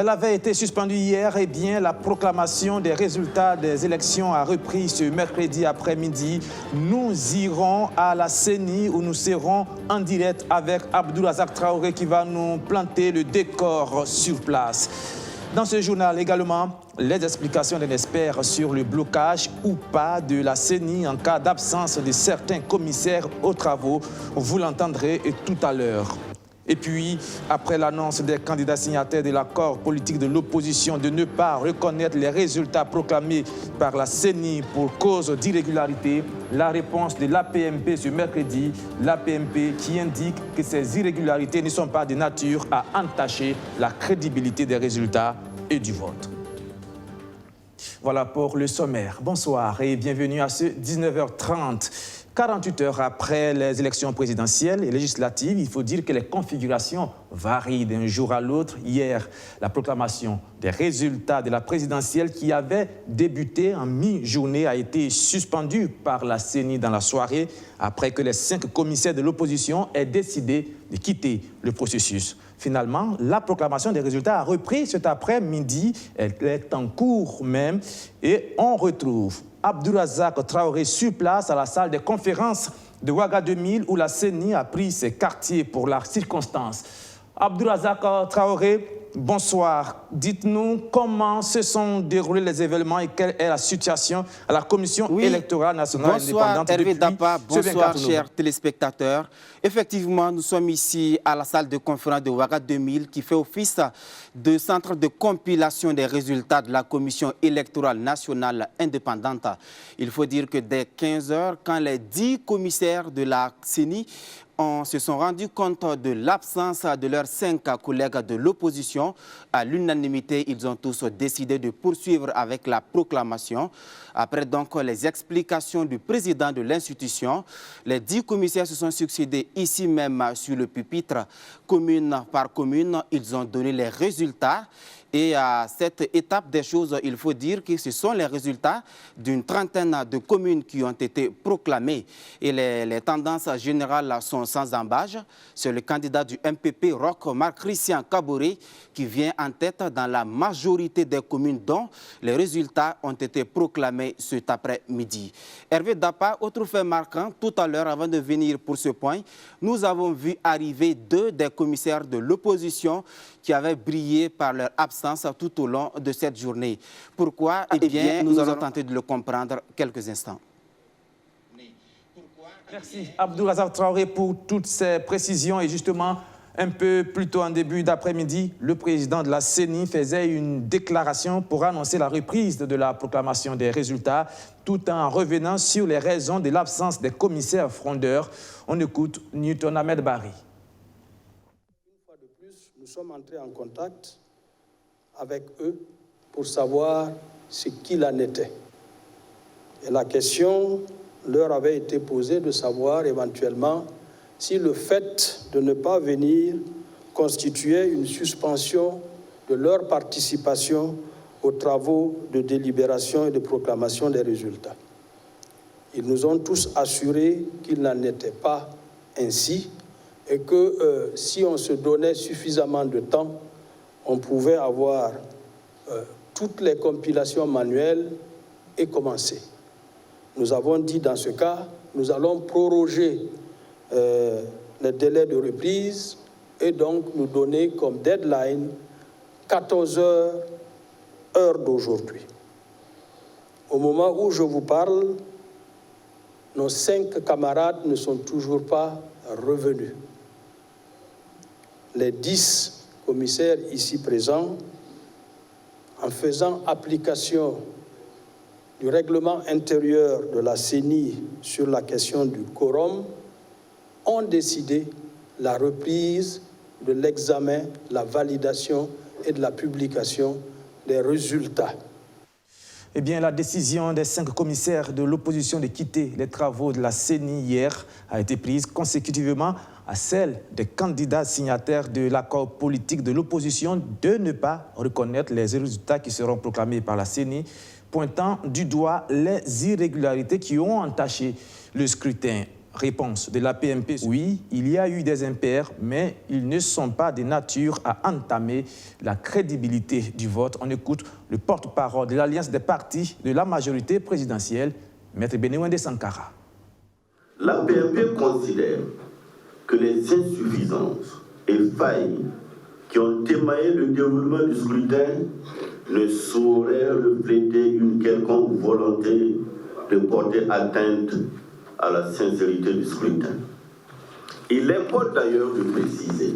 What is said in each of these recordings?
Elle avait été suspendue hier. Eh bien, la proclamation des résultats des élections a repris ce mercredi après-midi. Nous irons à la CENI où nous serons en direct avec Abdourazak Traoré qui va nous planter le décor sur place. Dans ce journal également, les explications d'un expert sur le blocage ou pas de la CENI en cas d'absence de certains commissaires aux travaux. Vous l'entendrez tout à l'heure. Et puis, après l'annonce des candidats signataires de l'accord politique de l'opposition de ne pas reconnaître les résultats proclamés par la CENI pour cause d'irrégularité, la réponse de l'APMP ce mercredi, l'APMP qui indique que ces irrégularités ne sont pas de nature à entacher la crédibilité des résultats et du vote. Voilà pour le sommaire. Bonsoir et bienvenue à ce 19h30. 48 heures après les élections présidentielles et législatives, il faut dire que les configurations varient d'un jour à l'autre. Hier, la proclamation des résultats de la présidentielle qui avait débuté en mi-journée a été suspendue par la CENI dans la soirée après que les 5 commissaires de l'opposition aient décidé de quitter le processus. Finalement, la proclamation des résultats a repris cet après-midi. Elle est en cours même et on retrouve Abdourazak Traoré sur place à la salle des conférences de Ouaga 2000 où la CENI a pris ses quartiers pour la circonstance. Abdourazak Traoré, bonsoir. Dites-nous comment se sont déroulés les événements et quelle est la situation à la Commission électorale nationale indépendante depuis Hervé Dapa, bonsoir chers novembre. Téléspectateurs. Effectivement, nous sommes ici à la salle de conférence de Ouaga 2000 qui fait office de centre de compilation des résultats de la Commission électorale nationale indépendante. Il faut dire que dès 15 heures, quand les 10 commissaires de la CENI se sont rendus compte de l'absence de leurs 5 collègues de l'opposition. À l'unanimité, ils ont tous décidé de poursuivre avec la proclamation. Après donc les explications du président de l'institution, les 10 commissaires se sont succédés ici même sur le pupitre, commune par commune. Ils ont donné les résultats. Et à cette étape des choses, il faut dire que ce sont les résultats d'une trentaine de communes qui ont été proclamées. Et les tendances générales sont sans embâche. C'est le candidat du MPP, Roch Marc-Christian Kaboré, qui vient en tête dans la majorité des communes dont les résultats ont été proclamés cet après-midi. Hervé Dapa, autre fait marquant, tout à l'heure, avant de venir pour ce point, nous avons vu arriver 2 des commissaires de l'opposition qui avaient brillé par leur absence tout au long de cette journée. Pourquoi? Eh bien, nous allons tenter de le comprendre quelques instants. Merci Abdourazak Traoré pour toutes ces précisions. Et justement, un peu plus tôt en début d'après-midi, le président de la CENI faisait une déclaration pour annoncer la reprise de la proclamation des résultats, tout en revenant sur les raisons de l'absence des commissaires frondeurs. On écoute Newton Ahmed Barry. Nous sommes entrés en contact avec eux pour savoir ce qu'il en était. Et la question leur avait été posée de savoir éventuellement si le fait de ne pas venir constituait une suspension de leur participation aux travaux de délibération et de proclamation des résultats. Ils nous ont tous assuré qu'il n'en était pas ainsi, et que si on se donnait suffisamment de temps, on pouvait avoir toutes les compilations manuelles et commencer. Nous avons dit dans ce cas, nous allons proroger les délais de reprise et donc nous donner comme deadline 14 heures, heure d'aujourd'hui. Au moment où je vous parle, nos 5 camarades ne sont toujours pas revenus. Les 10 commissaires ici présents, en faisant application du règlement intérieur de la CENI sur la question du quorum, ont décidé la reprise de l'examen, la validation et de la publication des résultats. Eh bien, la décision des 5 commissaires de l'opposition de quitter les travaux de la CENI hier a été prise consécutivement à celle des candidats signataires de l'accord politique de l'opposition de ne pas reconnaître les résultats qui seront proclamés par la CENI, pointant du doigt les irrégularités qui ont entaché le scrutin. Réponse de la PMP. Oui, il y a eu des impairs, mais ils ne sont pas de nature à entamer la crédibilité du vote. On écoute le porte-parole de l'Alliance des partis de la majorité présidentielle, Maître Benewende Sankara. La PMP considère que les insuffisances et failles qui ont émaillé le déroulement du scrutin ne sauraient refléter une quelconque volonté de porter atteinte à la sincérité du scrutin. Il importe d'ailleurs de préciser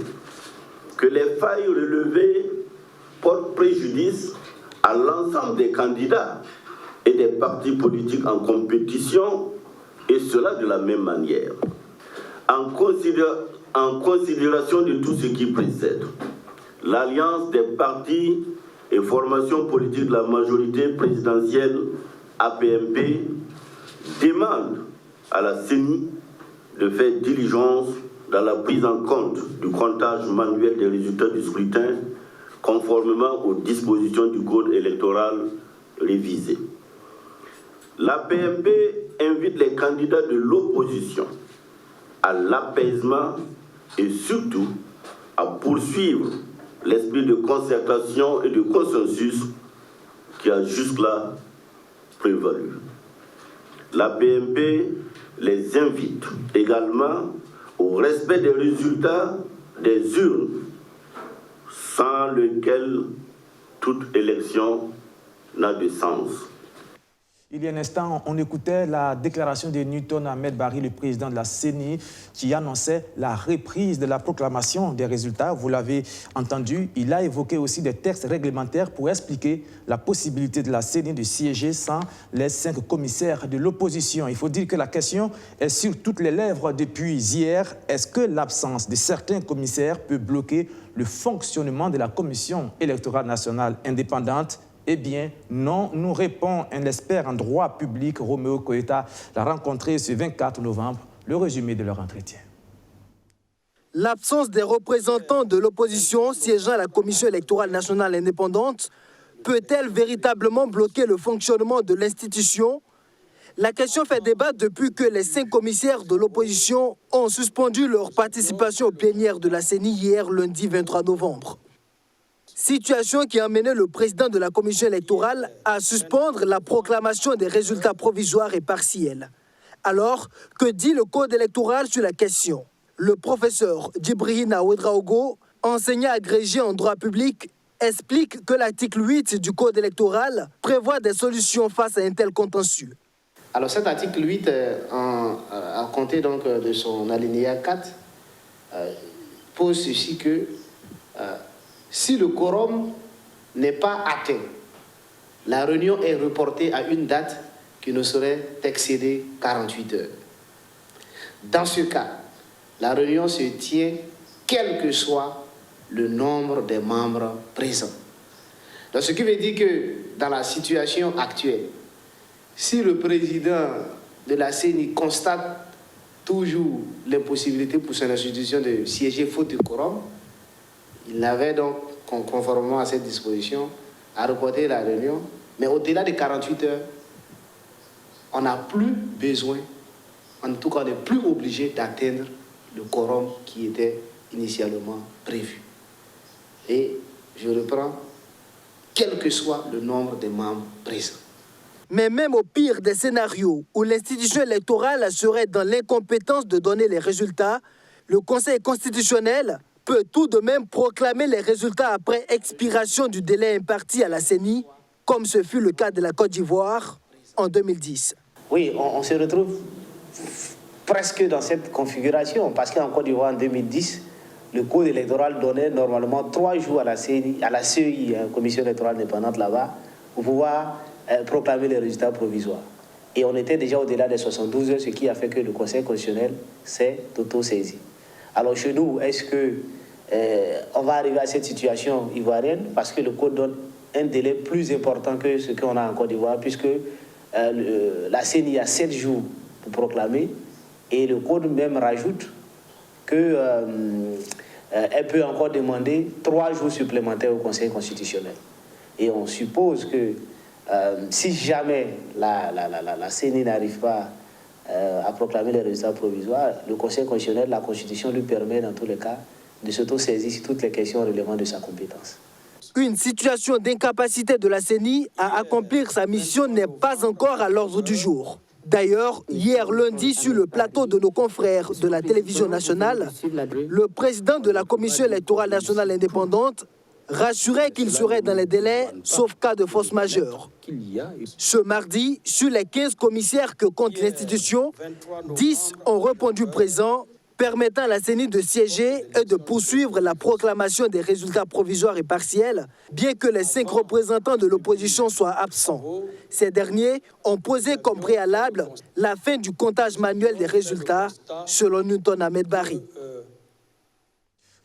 que les failles relevées portent préjudice à l'ensemble des candidats et des partis politiques en compétition, et cela de la même manière. En considération de tout ce qui précède, l'Alliance des partis et formations politiques de la majorité présidentielle APMP demande à la CENI de faire diligence dans la prise en compte du comptage manuel des résultats du scrutin conformément aux dispositions du Code électoral révisé. L'APMP invite les candidats de l'opposition à l'apaisement et surtout à poursuivre l'esprit de concertation et de consensus qui a jusque-là prévalu. L'APMP les invite également au respect des résultats des urnes, sans lequel toute élection n'a de sens. Il y a un instant, on écoutait la déclaration de Newton Ahmed Barry, le président de la CENI, qui annonçait la reprise de la proclamation des résultats. Vous l'avez entendu, il a évoqué aussi des textes réglementaires pour expliquer la possibilité de la CENI de siéger sans les 5 commissaires de l'opposition. Il faut dire que la question est sur toutes les lèvres depuis hier. Est-ce que l'absence de certains commissaires peut bloquer le fonctionnement de la Commission électorale nationale indépendante? Eh bien, non, nous répond un expert en droit public, Roméo Koeta, l'a rencontré ce 24 novembre, le résumé de leur entretien. L'absence des représentants de l'opposition siégeant à la Commission électorale nationale indépendante peut-elle véritablement bloquer le fonctionnement de l'institution? La question fait débat depuis que les 5 commissaires de l'opposition ont suspendu leur participation aux plénières de la CENI hier, lundi 23 novembre. Situation qui a amené le président de la commission électorale à suspendre la proclamation des résultats provisoires et partiels. Alors, que dit le code électoral sur la question? Le professeur Djibrihina Ouedraogo, enseignant agrégé en droit public, explique que l'article 8 du code électoral prévoit des solutions face à un tel contentieux. Alors cet article 8, à compter donc de son alinéa 4, pose ceci que si le quorum n'est pas atteint, la réunion est reportée à une date qui ne saurait excéder 48 heures. Dans ce cas, la réunion se tient quel que soit le nombre des membres présents. Donc, ce qui veut dire que dans la situation actuelle, si le président de la CENI constate toujours l'impossibilité pour son institution de siéger faute de quorum, il n'avait donc, conformément à cette disposition, à reporter la réunion. Mais au-delà de 48 heures, on n'a plus besoin, en tout cas on n'est plus obligé d'atteindre le quorum qui était initialement prévu. Et je reprends, quel que soit le nombre de membres présents. Mais même au pire des scénarios où l'institution électorale serait dans l'incompétence de donner les résultats, le Conseil constitutionnel peut tout de même proclamer les résultats après expiration du délai imparti à la CENI, comme ce fut le cas de la Côte d'Ivoire en 2010. Oui, on se retrouve presque dans cette configuration, parce qu'en Côte d'Ivoire en 2010, le code électoral donnait normalement 3 jours à la CEI, Commission électorale indépendante là-bas, pour pouvoir proclamer les résultats provisoires. Et on était déjà au-delà des 72 heures, ce qui a fait que le Conseil constitutionnel s'est auto-saisi. Alors chez nous, est-ce qu'on va arriver à cette situation ivoirienne? Parce que le code donne un délai plus important que ce qu'on a en Côte d'Ivoire, puisque la CENI a 7 jours pour proclamer, et le code même rajoute qu'elle peut encore demander 3 jours supplémentaires au Conseil constitutionnel. Et on suppose que si jamais la CENI n'arrive pas à proclamer les résultats provisoires, le Conseil constitutionnel, la Constitution lui permet dans tous les cas de s'auto-saisir sur toutes les questions relevant de sa compétence. Une situation d'incapacité de la CENI à accomplir sa mission n'est pas encore à l'ordre du jour. D'ailleurs, hier lundi, sur le plateau de nos confrères de la télévision nationale, le président de la Commission électorale nationale indépendante rassurait qu'il serait dans les délais, sauf cas de force majeure. Ce mardi, sur les 15 commissaires que compte l'institution, 10 ont répondu présents, permettant à la CENI de siéger et de poursuivre la proclamation des résultats provisoires et partiels, bien que les 5 représentants de l'opposition soient absents. Ces derniers ont posé comme préalable la fin du comptage manuel des résultats, selon Newton Ahmed Barry.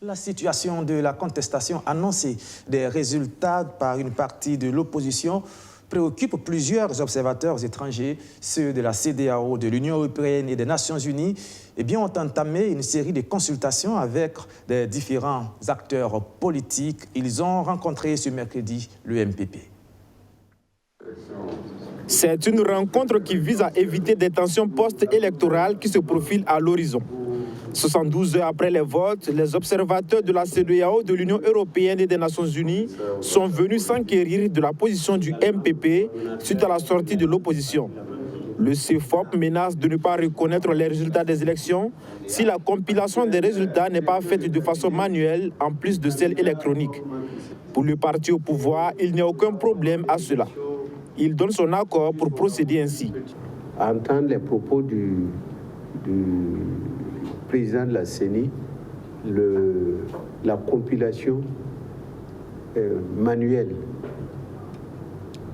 La situation de la contestation annoncée des résultats par une partie de l'opposition préoccupe plusieurs observateurs étrangers. Ceux de la CEDEAO, de l'Union européenne et des Nations unies ont entamé une série de consultations avec des différents acteurs politiques. Ils ont rencontré ce mercredi le MPP. C'est une rencontre qui vise à éviter des tensions post-électorales qui se profilent à l'horizon. 72 heures après les votes, les observateurs de la CEDEAO, de l'Union européenne et des Nations unies sont venus s'enquérir de la position du MPP suite à la sortie de l'opposition. Le CFOP menace de ne pas reconnaître les résultats des élections si la compilation des résultats n'est pas faite de façon manuelle en plus de celle électronique. Pour le parti au pouvoir, il n'y a aucun problème à cela. Il donne son accord pour procéder ainsi. À entendre les propos du président de la CENI, la compilation manuelle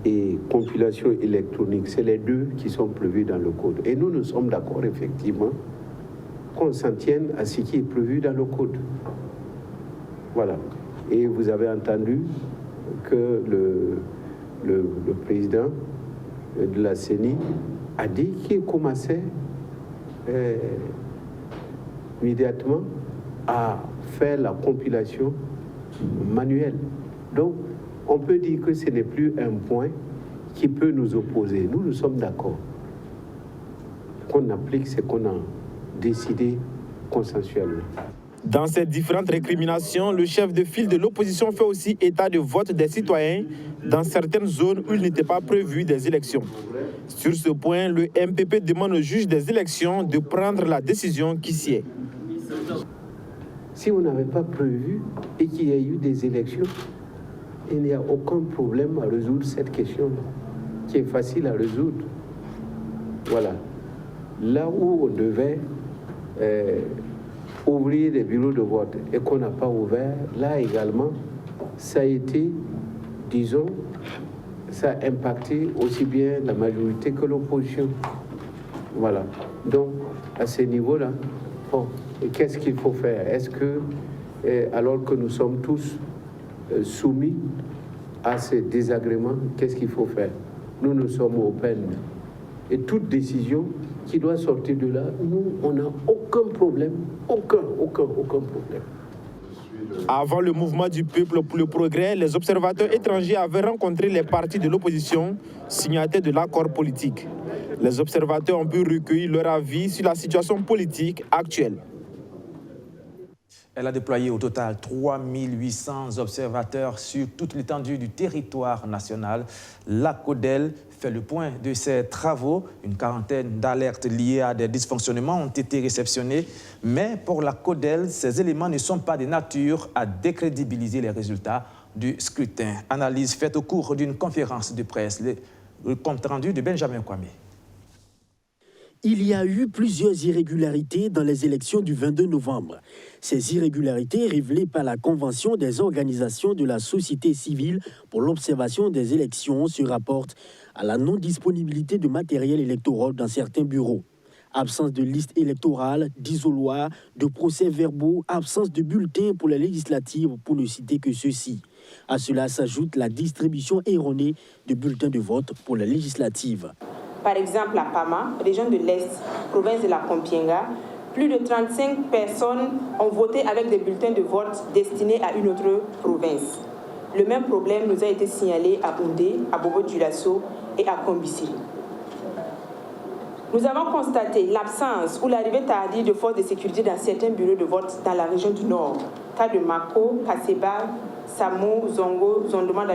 et compilation électronique, c'est les deux qui sont prévus dans le code. Et nous sommes d'accord effectivement qu'on s'en tienne à ce qui est prévu dans le code. Voilà. Et vous avez entendu que le président de la CENI a dit qu'il commençait immédiatement à faire la compilation manuelle. Donc, on peut dire que ce n'est plus un point qui peut nous opposer. Nous sommes d'accord qu'on applique ce qu'on a décidé consensuellement. Dans ces différentes récriminations, le chef de file de l'opposition fait aussi état de vote des citoyens dans certaines zones où il n'était pas prévu des élections. Sur ce point, le MPP demande au juge des élections de prendre la décision qui sied. Si on n'avait pas prévu et qu'il y a eu des élections, il n'y a aucun problème à résoudre cette question qui est facile à résoudre. Voilà. Là où on devait ouvrir des bureaux de vote et qu'on n'a pas ouvert, là également, ça a été, disons, ça a impacté aussi bien la majorité que l'opposition. Voilà. Donc, à ce niveau-là, bon, qu'est-ce qu'il faut faire? Est-ce que, alors que nous sommes tous soumis à ces désagréments, qu'est-ce qu'il faut faire? Nous sommes open. Et toute décision qui doit sortir de là, nous, on n'a aucun problème, aucun problème. Avant le mouvement du peuple pour le progrès, les observateurs étrangers avaient rencontré les partis de l'opposition signataires de l'accord politique. Les observateurs ont pu recueillir leur avis sur la situation politique actuelle. Elle a déployé au total 3800 observateurs sur toute l'étendue du territoire national. La CODEL fait le point de ses travaux. Une quarantaine d'alertes liées à des dysfonctionnements ont été réceptionnées. Mais pour la CODEL, ces éléments ne sont pas de nature à décrédibiliser les résultats du scrutin. Analyse faite au cours d'une conférence de presse. Le compte rendu de Benjamin Kwame. Il y a eu plusieurs irrégularités dans les élections du 22 novembre. Ces irrégularités, révélées par la Convention des organisations de la société civile pour l'observation des élections, se rapportent à la non-disponibilité de matériel électoral dans certains bureaux. Absence de liste électorale, d'isoloirs, de procès-verbaux, absence de bulletins pour les législatives, pour ne citer que ceux-ci. À cela s'ajoute la distribution erronée de bulletins de vote pour les législatives. Par exemple, à Pama, région de l'Est, province de la Kompienga, plus de 35 personnes ont voté avec des bulletins de vote destinés à une autre province. Le même problème nous a été signalé à Oundé, à Bobo-Dioulasso et à Kombissi. Nous avons constaté l'absence ou l'arrivée tardive de forces de sécurité dans certains bureaux de vote dans la région du Nord, cas de Mako, Kaseba, Samou, Zongo, Zondoman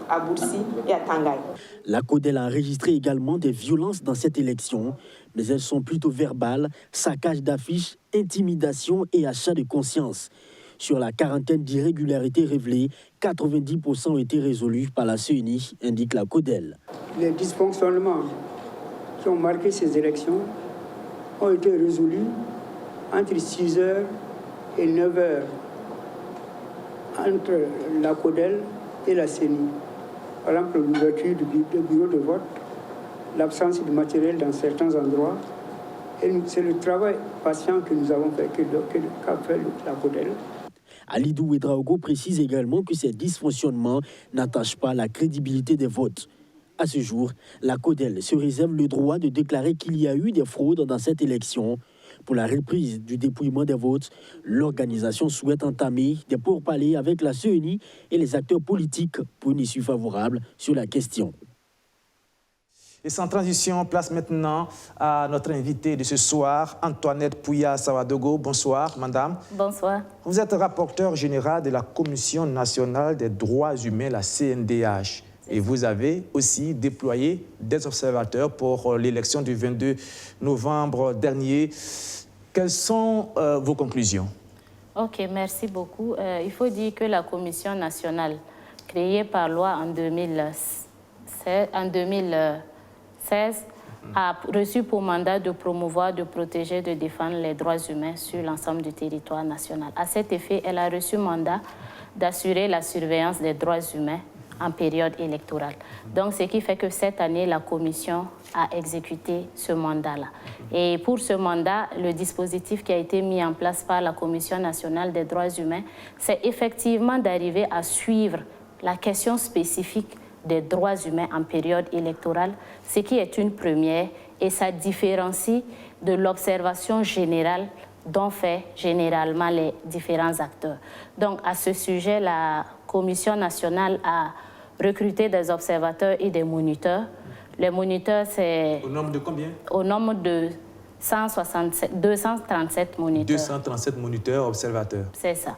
à Boursi et à Tangay. La CODEL a enregistré également des violences dans cette élection, mais elles sont plutôt verbales, saccage d'affiches, intimidation et achat de conscience. Sur la quarantaine d'irrégularités révélées, 90% ont été résolus par la CENI, indique la CODEL. Les dysfonctionnements qui ont marqué ces élections ont été résolus entre 6h et 9h entre la CODEL et la CENI. Par exemple, l'ouverture du bureau de vote, l'absence de matériel dans certains endroits. Et c'est le travail patient que nous avons fait, qu'a fait la CODEL. Alidou Ouedraogo précise également que ces dysfonctionnements n'attachent pas la crédibilité des votes. À ce jour, la CODEL se réserve le droit de déclarer qu'il y a eu des fraudes dans cette élection. Pour la reprise du dépouillement des votes, l'organisation souhaite entamer des pourparlers avec la CENI et les acteurs politiques pour une issue favorable sur la question. Et sans transition, place maintenant à notre invitée de ce soir, Antoinette Pouya-Sawadogo. Bonsoir, madame. Bonsoir. Vous êtes rapporteure générale de la Commission nationale des droits humains, la CNDH. Et vous avez aussi déployé des observateurs pour l'élection du 22 novembre dernier. Quelles sont vos conclusions? Ok, merci beaucoup. Il faut dire que la Commission nationale, créée par loi en 2016, a reçu pour mandat de promouvoir, de protéger, de défendre les droits humains sur l'ensemble du territoire national. À cet effet, elle a reçu mandat d'assurer la surveillance des droits humains en période électorale. Donc, ce qui fait que cette année, la Commission a exécuté ce mandat-là. Et pour ce mandat, le dispositif qui a été mis en place par la Commission nationale des droits humains, c'est effectivement d'arriver à suivre la question spécifique des droits humains en période électorale, ce qui est une première et ça différencie de l'observation générale dont fait généralement les différents acteurs. Donc, à ce sujet, la Commission nationale a recruté des observateurs et des moniteurs. Les moniteurs, c'est... Au nombre de combien? Au nombre de 237 moniteurs. 237 moniteurs, observateurs. C'est ça.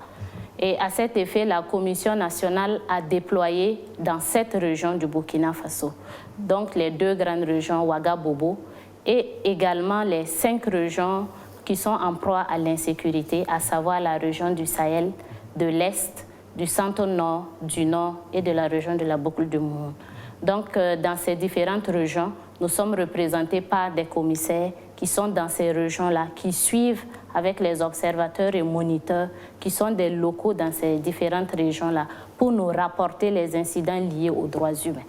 Et à cet effet, la Commission nationale a déployé dans 7 régions du Burkina Faso, donc les 2 grandes régions Ouagabougou et également les 5 régions qui sont en proie à l'insécurité, à savoir la région du Sahel, de l'Est, du centre-nord, du nord et de la région de la boucle du Moun. Donc, dans ces différentes régions, nous sommes représentés par des commissaires qui sont dans ces régions-là, qui suivent avec les observateurs et moniteurs qui sont des locaux dans ces différentes régions-là pour nous rapporter les incidents liés aux droits humains.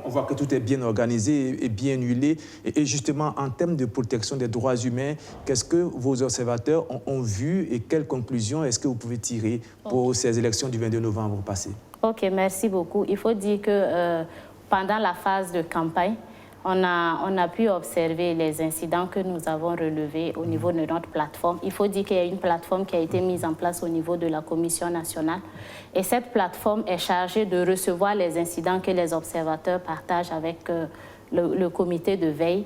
On voit que tout est bien organisé et bien huilé. Et justement, en termes de protection des droits humains, qu'est-ce que vos observateurs ont vu et quelles conclusions est-ce que vous pouvez tirer pour ces élections du 22 novembre passé? Ok, merci beaucoup. Il faut dire que pendant la phase de campagne, on a pu observer les incidents que nous avons relevés au niveau de notre plateforme. Il faut dire qu'il y a une plateforme qui a été mise en place au niveau de la Commission nationale. Et cette plateforme est chargée de recevoir les incidents que les observateurs partagent avec le comité de veille.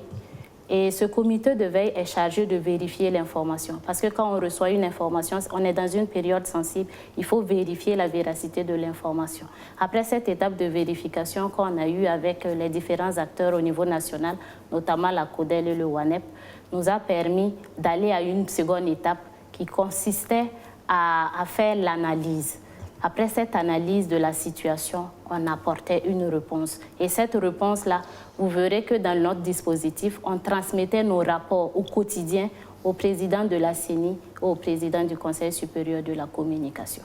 Et ce comité de veille est chargé de vérifier l'information. Parce que quand on reçoit une information, on est dans une période sensible, il faut vérifier la véracité de l'information. Après cette étape de vérification qu'on a eue avec les différents acteurs au niveau national, notamment la CODEL et le WANEP, nous a permis d'aller à une seconde étape qui consistait à faire l'analyse. Après cette analyse de la situation, on apportait une réponse. Et cette réponse-là, vous verrez que dans notre dispositif, on transmettait nos rapports au quotidien au président de la CENI, au président du Conseil supérieur de la communication.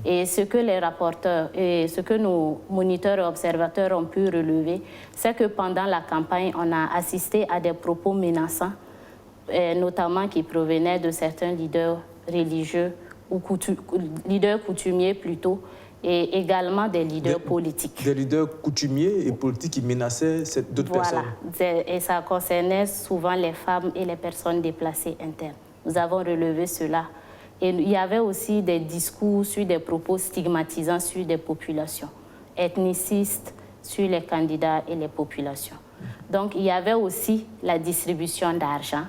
Et ce que les rapporteurs et ce que nos moniteurs et observateurs ont pu relever, c'est que pendant la campagne, on a assisté à des propos menaçants, notamment qui provenaient de certains leaders religieux, ou leaders coutumiers plutôt, et également des leaders politiques. Des leaders coutumiers et politiques qui menaçaient d'autres personnes. Voilà, et ça concernait souvent les femmes et les personnes déplacées internes. Nous avons relevé cela. Et il y avait aussi des discours sur des propos stigmatisants sur des populations, ethnicistes sur les candidats et les populations. Donc, il y avait aussi la distribution d'argent,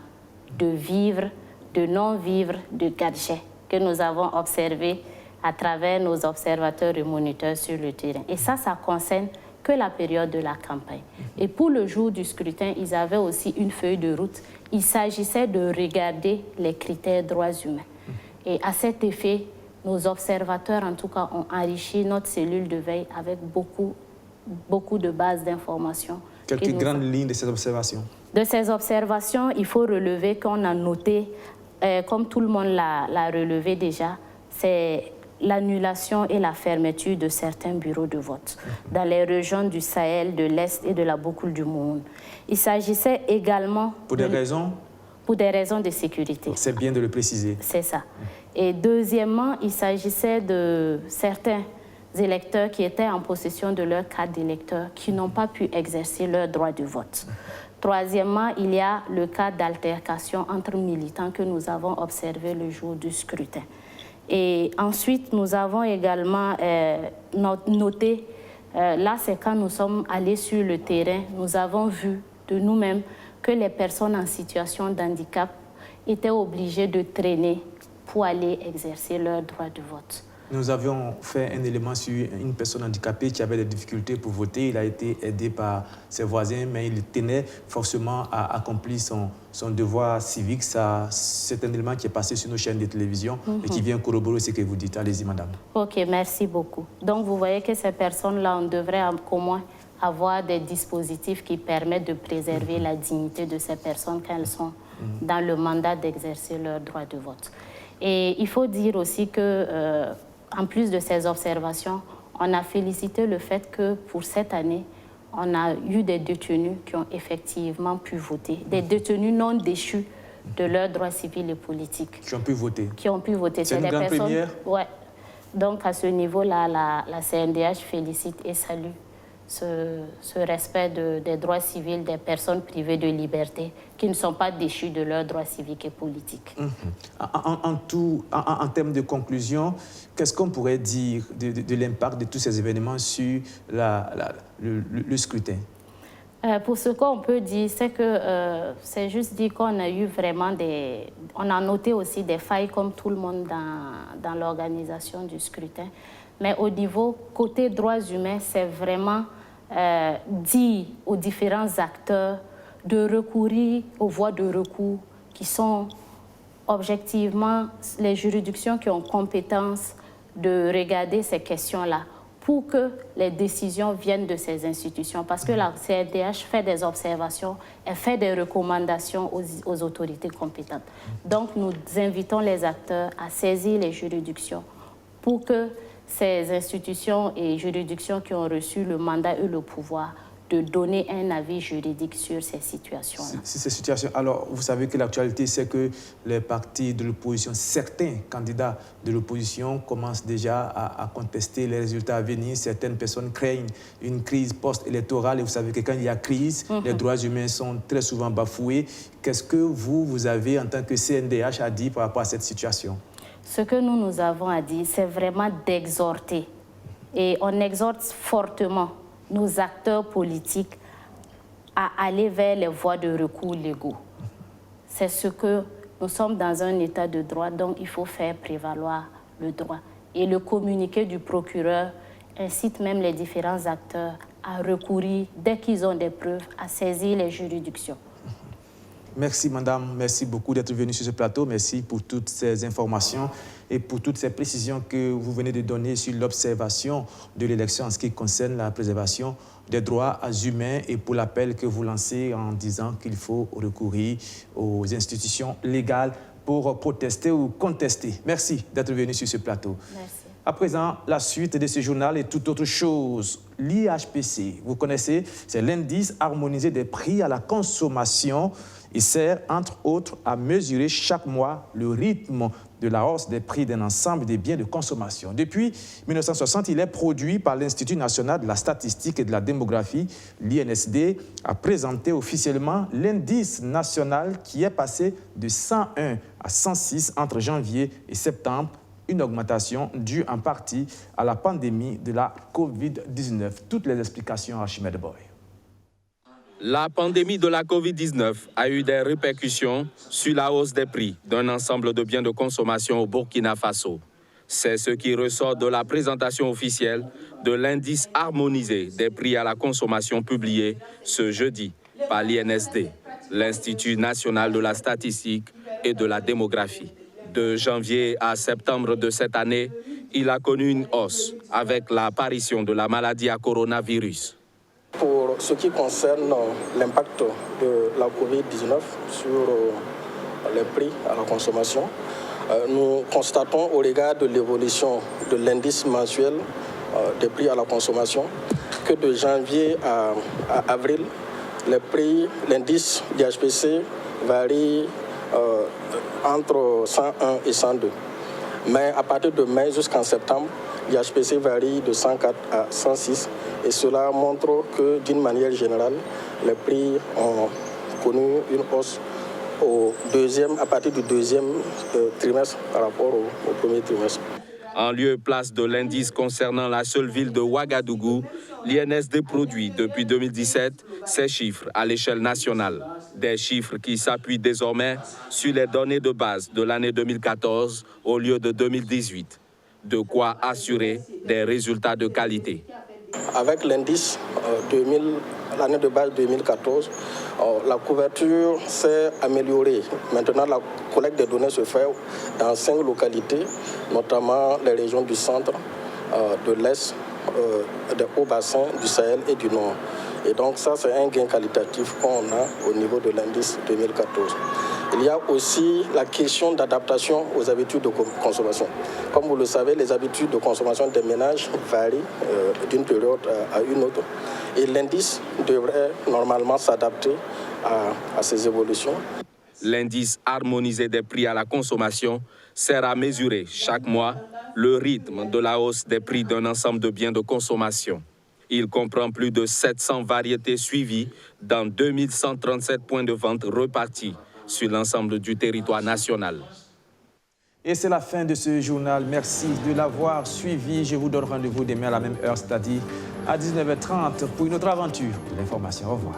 de vivres, de non-vivres, de gadgets que nous avons observés à travers nos observateurs et moniteurs sur le terrain. Et ça concerne que la période de la campagne. Et pour le jour du scrutin, ils avaient aussi une feuille de route. Il s'agissait de regarder les critères droits humains. Et à cet effet, nos observateurs, en tout cas, ont enrichi notre cellule de veille avec beaucoup de bases d'informations. Quelques grandes lignes de ces observations. De ces observations, il faut relever qu'on a noté, comme tout le monde l'a relevé déjà, c'est l'annulation et la fermeture de certains bureaux de vote dans les régions du Sahel, de l'Est et de la boucle du Moun. Il s'agissait également... Pour des raisons? Pour des raisons de sécurité. C'est bien de le préciser. C'est ça. Et deuxièmement, il s'agissait de certains électeurs qui étaient en possession de leur carte d'électeur qui n'ont pas pu exercer leur droit de vote. Troisièmement, il y a le cas d'altercation entre militants que nous avons observé le jour du scrutin. Et ensuite, nous avons également noté, là c'est quand nous sommes allés sur le terrain, nous avons vu de nous-mêmes que les personnes en situation d'handicap étaient obligées de traîner pour aller exercer leur droit de vote. Nous avions fait un élément sur une personne handicapée qui avait des difficultés pour voter. Il a été aidé par ses voisins, mais il tenait forcément à accomplir son devoir civique. C'est un élément qui est passé sur nos chaînes de télévision et qui vient corroborer ce que vous dites. Allez-y, madame. OK, merci beaucoup. Donc, vous voyez que ces personnes-là, on devrait au moins avoir des dispositifs qui permettent de préserver la dignité de ces personnes quand elles sont dans le mandat d'exercer leur droit de vote. Et il faut dire aussi que... en plus de ces observations, on a félicité le fait que pour cette année, on a eu des détenus qui ont effectivement pu voter, des détenus non déchus de leurs droits civils et politiques. Qui ont pu voter. Qui ont pu voter. C'est une grande première. Ouais. Donc à ce niveau-là, la CNDH félicite et salue ce respect des droits civils des personnes privées de liberté qui ne sont pas déchues de leurs droits civiques et politiques. En termes de conclusion, qu'est-ce qu'on pourrait dire de l'impact de tous ces événements sur le scrutin? Pour ce qu'on peut dire, c'est que c'est juste dire qu'on a eu vraiment on a noté aussi des failles comme tout le monde dans l'organisation du scrutin. Mais au niveau côté droits humains, c'est vraiment dire aux différents acteurs de recourir aux voies de recours qui sont objectivement les juridictions qui ont compétence de regarder ces questions-là pour que les décisions viennent de ces institutions. Parce que la CNDH fait des observations, elle fait des recommandations aux autorités compétentes. Donc nous invitons les acteurs à saisir les juridictions pour que ces institutions et juridictions qui ont reçu le mandat et le pouvoir de donner un avis juridique sur ces situations-là. Ces situations. Alors, vous savez que l'actualité, c'est que les partis de l'opposition, certains candidats de l'opposition commencent déjà à contester les résultats à venir. Certaines personnes craignent une crise post-électorale. Et vous savez que quand il y a crise, les droits humains sont très souvent bafoués. Qu'est-ce que vous avez, en tant que CNDH, à dire par rapport à cette situation? Ce que nous avons à dire, c'est vraiment d'exhorter. Et on exhorte fortement nos acteurs politiques à aller vers les voies de recours légaux. C'est ce que nous sommes dans un état de droit, donc il faut faire prévaloir le droit. Et le communiqué du procureur incite même les différents acteurs à recourir, dès qu'ils ont des preuves, à saisir les juridictions. Merci, madame. Merci beaucoup d'être venue sur ce plateau. Merci pour toutes ces informations et pour toutes ces précisions que vous venez de donner sur l'observation de l'élection en ce qui concerne la préservation des droits humains et pour l'appel que vous lancez en disant qu'il faut recourir aux institutions légales pour protester ou contester. Merci d'être venu sur ce plateau. Merci. À présent, la suite de ce journal est toute autre chose. L'IHPC, vous connaissez, c'est l'indice harmonisé des prix à la consommation. Il sert, entre autres, à mesurer chaque mois le rythme de la hausse des prix d'un ensemble des biens de consommation. Depuis 1960, il est produit par l'Institut national de la statistique et de la démographie. L'INSD a présenté officiellement l'indice national qui est passé de 101 à 106 entre janvier et septembre, une augmentation due en partie à la pandémie de la COVID-19. Toutes les explications à Archimède Boy. La pandémie de la Covid-19 a eu des répercussions sur la hausse des prix d'un ensemble de biens de consommation au Burkina Faso. C'est ce qui ressort de la présentation officielle de l'indice harmonisé des prix à la consommation publié ce jeudi par l'INSD, l'Institut national de la statistique et de la démographie. De janvier à septembre de cette année, il a connu une hausse avec l'apparition de la maladie à coronavirus. Pour ce qui concerne l'impact de la Covid-19 sur les prix à la consommation, nous constatons au regard de l'évolution de l'indice mensuel des prix à la consommation que de janvier à avril, l'indice d'IHPC varie entre 101 et 102. Mais à partir de mai jusqu'en septembre, l'IHPC varie de 104 à 106 et cela montre que d'une manière générale, les prix ont connu une hausse à partir du deuxième trimestre par rapport au premier trimestre. En lieu et place de l'indice concernant la seule ville de Ouagadougou, l'INSD produit depuis 2017 ces chiffres à l'échelle nationale. Des chiffres qui s'appuient désormais sur les données de base de l'année 2014 au lieu de 2018. De quoi assurer des résultats de qualité. Avec l'indice l'année de base 2014, la couverture s'est améliorée. Maintenant, la collecte des données se fait dans 5 localités, notamment les régions du centre, de l'Est, des hauts bassins, du Sahel et du Nord. Et donc ça, c'est un gain qualitatif qu'on a au niveau de l'indice 2014. Il y a aussi la question d'adaptation aux habitudes de consommation. Comme vous le savez, les habitudes de consommation des ménages varient d'une période à une autre. Et l'indice devrait normalement s'adapter à ces évolutions. L'indice harmonisé des prix à la consommation sert à mesurer chaque mois le rythme de la hausse des prix d'un ensemble de biens de consommation. Il comprend plus de 700 variétés suivies dans 2137 points de vente repartis sur l'ensemble du territoire national. Et c'est la fin de ce journal. Merci de l'avoir suivi. Je vous donne rendez-vous demain à la même heure, c'est-à-dire à 19h30 pour une autre aventure de l'information. Au revoir.